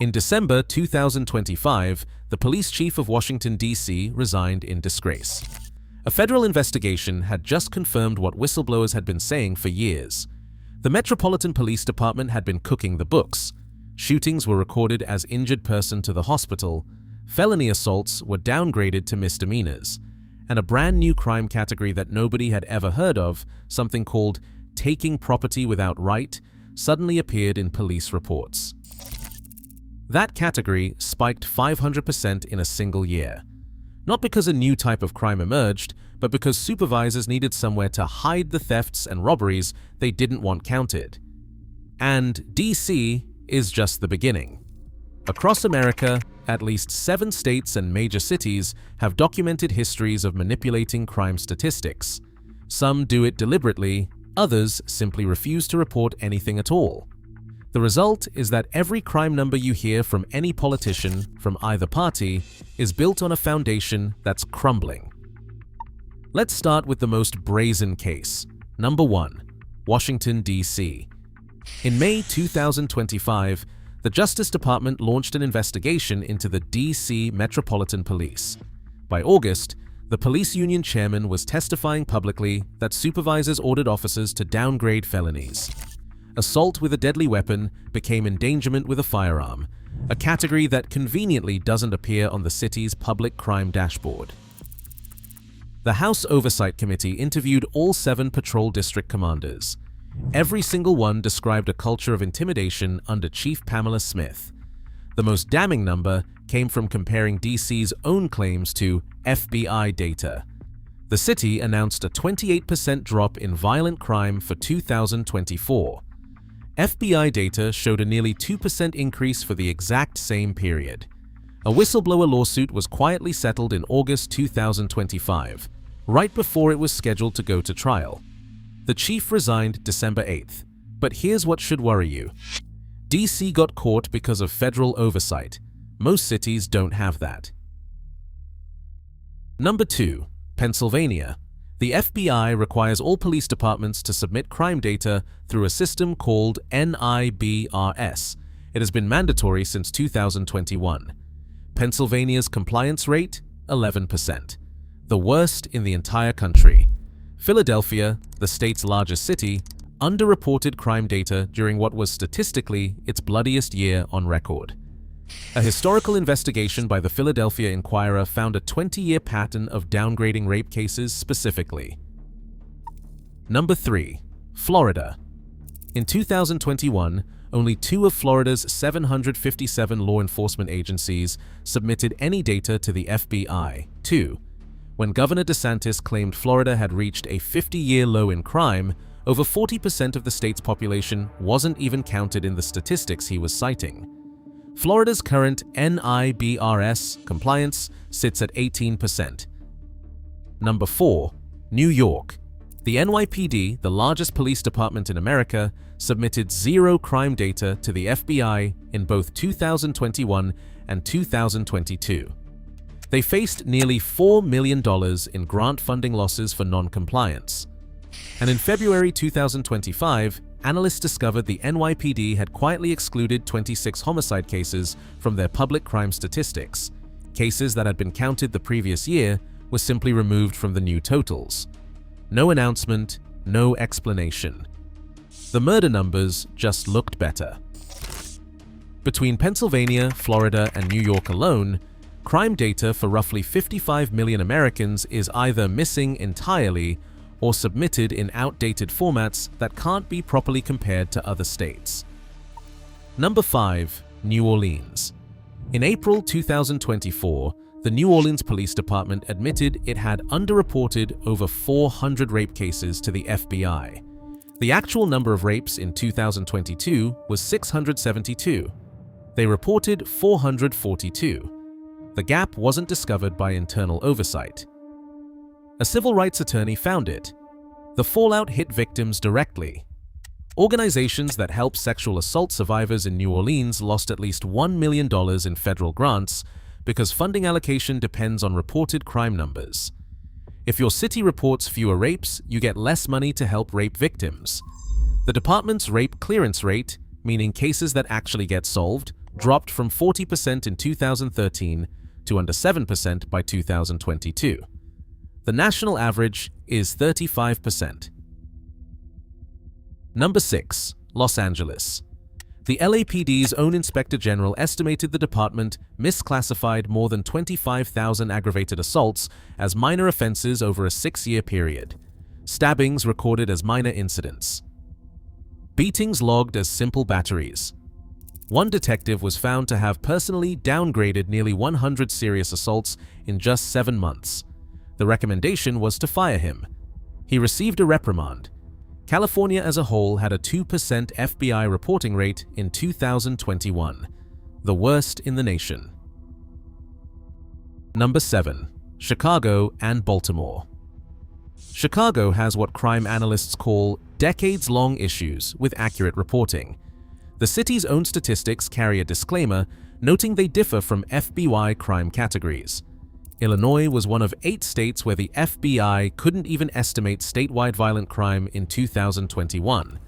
In December 2025, the police chief of Washington, D.C. resigned in disgrace. A federal investigation had just confirmed what whistleblowers had been saying for years. The Metropolitan Police Department had been cooking the books. Shootings were recorded as injured person to the hospital, felony assaults were downgraded to misdemeanors, and a brand new crime category that nobody had ever heard of, something called taking property without right, suddenly appeared in police reports. That category spiked 500% in a single year. Not because a new type of crime emerged, but because supervisors needed somewhere to hide the thefts and robberies they didn't want counted. And DC is just the beginning. Across America, at least 7 states and major cities have documented histories of manipulating crime statistics. Some do it deliberately, others simply refuse to report anything at all. The result is that every crime number you hear from any politician from either party is built on a foundation that's crumbling. Let's start with the most brazen case. Number 1. Washington, D.C. In May 2025, the Justice Department launched an investigation into the D.C. Metropolitan Police. By August, the police union chairman was testifying publicly that supervisors ordered officers to downgrade felonies. Assault with a deadly weapon became endangerment with a firearm, a category that conveniently doesn't appear on the city's public crime dashboard. The House Oversight Committee interviewed all 7 patrol district commanders. Every single one described a culture of intimidation under Chief Pamela Smith. The most damning number came from comparing DC's own claims to FBI data. The city announced a 28% drop in violent crime for 2024. FBI data showed a nearly 2% increase for the exact same period. A whistleblower lawsuit was quietly settled in August 2025, right before it was scheduled to go to trial. The chief resigned December 8th, but here's what should worry you. DC got caught because of federal oversight. Most cities don't have that. Number 2. Pennsylvania. The FBI requires all police departments to submit crime data through a system called NIBRS. It has been mandatory since 2021. Pennsylvania's compliance rate? 11%. The worst in the entire country. Philadelphia, the state's largest city, underreported crime data during what was statistically its bloodiest year on record. A historical investigation by the Philadelphia Inquirer found a 20-year pattern of downgrading rape cases specifically. Number 3. Florida. In 2021, only 2 of Florida's 757 law enforcement agencies submitted any data to the FBI. 2. When Governor DeSantis claimed Florida had reached a 50-year low in crime, over 40% of the state's population wasn't even counted in the statistics he was citing. Florida's current NIBRS compliance sits at 18%. Number 4. New York. The NYPD, the largest police department in America, submitted 0 crime data to the FBI in both 2021 and 2022. They faced nearly $4 million in grant funding losses for non-compliance. And in February 2025, analysts discovered the NYPD had quietly excluded 26 homicide cases from their public crime statistics. Cases that had been counted the previous year were simply removed from the new totals. No announcement, no explanation. The murder numbers just looked better. Between Pennsylvania, Florida, and New York alone, crime data for roughly 55 million Americans is either missing entirely or submitted in outdated formats that can't be properly compared to other states. Number 5. New Orleans. In April 2024, the New Orleans Police Department admitted it had underreported over 400 rape cases to the FBI. The actual number of rapes in 2022 was 672. They reported 442. The gap wasn't discovered by internal oversight. A civil rights attorney found it. The fallout hit victims directly. Organizations that help sexual assault survivors in New Orleans lost at least $1 million in federal grants because funding allocation depends on reported crime numbers. If your city reports fewer rapes, you get less money to help rape victims. The department's rape clearance rate, meaning cases that actually get solved, dropped from 40% in 2013 to under 7% by 2022. The national average is 35%. Number 6. Los Angeles. The LAPD's own Inspector General estimated the department misclassified more than 25,000 aggravated assaults as minor offenses over a 6-year period. Stabbings recorded as minor incidents. Beatings logged as simple batteries. One detective was found to have personally downgraded nearly 100 serious assaults in just 7 months. The recommendation was to fire him. He received a reprimand. California as a whole had a 2% FBI reporting rate in 2021, the worst in the nation. Number 7. Chicago and Baltimore. Chicago has what crime analysts call decades-long issues with accurate reporting. The city's own statistics carry a disclaimer noting they differ from FBI crime categories. Illinois was one of 8 states where the FBI couldn't even estimate statewide violent crime in 2021.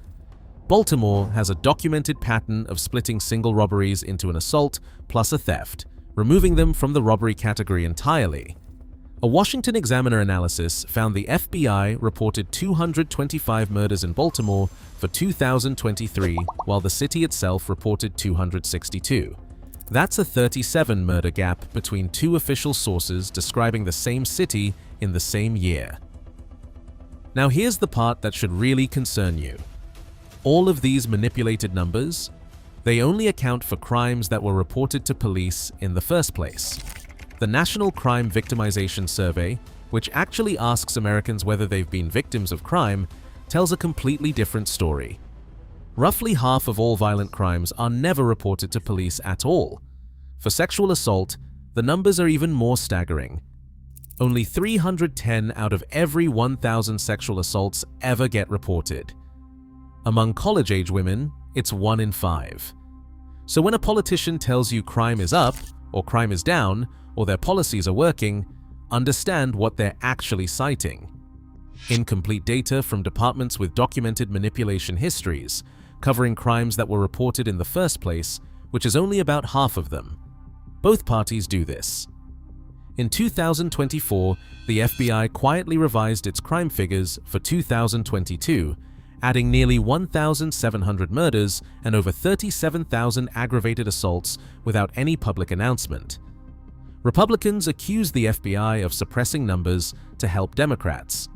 Baltimore has a documented pattern of splitting single robberies into an assault plus a theft, removing them from the robbery category entirely. A Washington Examiner analysis found the FBI reported 225 murders in Baltimore for 2023, while the city itself reported 262. That's a 37 murder gap between 2 official sources describing the same city in the same year. Now here's the part that should really concern you. All of these manipulated numbers, they only account for crimes that were reported to police in the first place. The National Crime Victimization Survey, which actually asks Americans whether they've been victims of crime, tells a completely different story. Roughly half of all violent crimes are never reported to police at all. For sexual assault, the numbers are even more staggering. Only 310 out of every 1,000 sexual assaults ever get reported. Among college-age women, it's 1 in 5. So when a politician tells you crime is up, or crime is down, or their policies are working, understand what they're actually citing. Incomplete data from departments with documented manipulation histories, covering crimes that were reported in the first place, which is only about half of them. Both parties do this. In 2024, the FBI quietly revised its crime figures for 2022, adding nearly 1,700 murders and over 37,000 aggravated assaults without any public announcement. Republicans accused the FBI of suppressing numbers to help Democrats.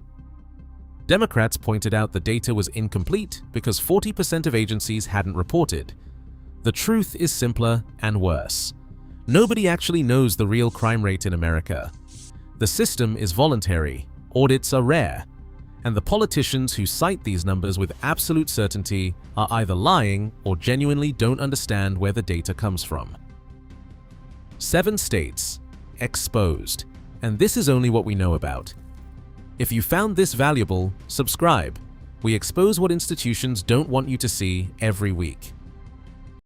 Democrats pointed out the data was incomplete because 40% of agencies hadn't reported. The truth is simpler and worse. Nobody actually knows the real crime rate in America. The system is voluntary, audits are rare, and the politicians who cite these numbers with absolute certainty are either lying or genuinely don't understand where the data comes from. 7 states exposed, and this is only what we know about. If you found this valuable, subscribe. We expose what institutions don't want you to see every week.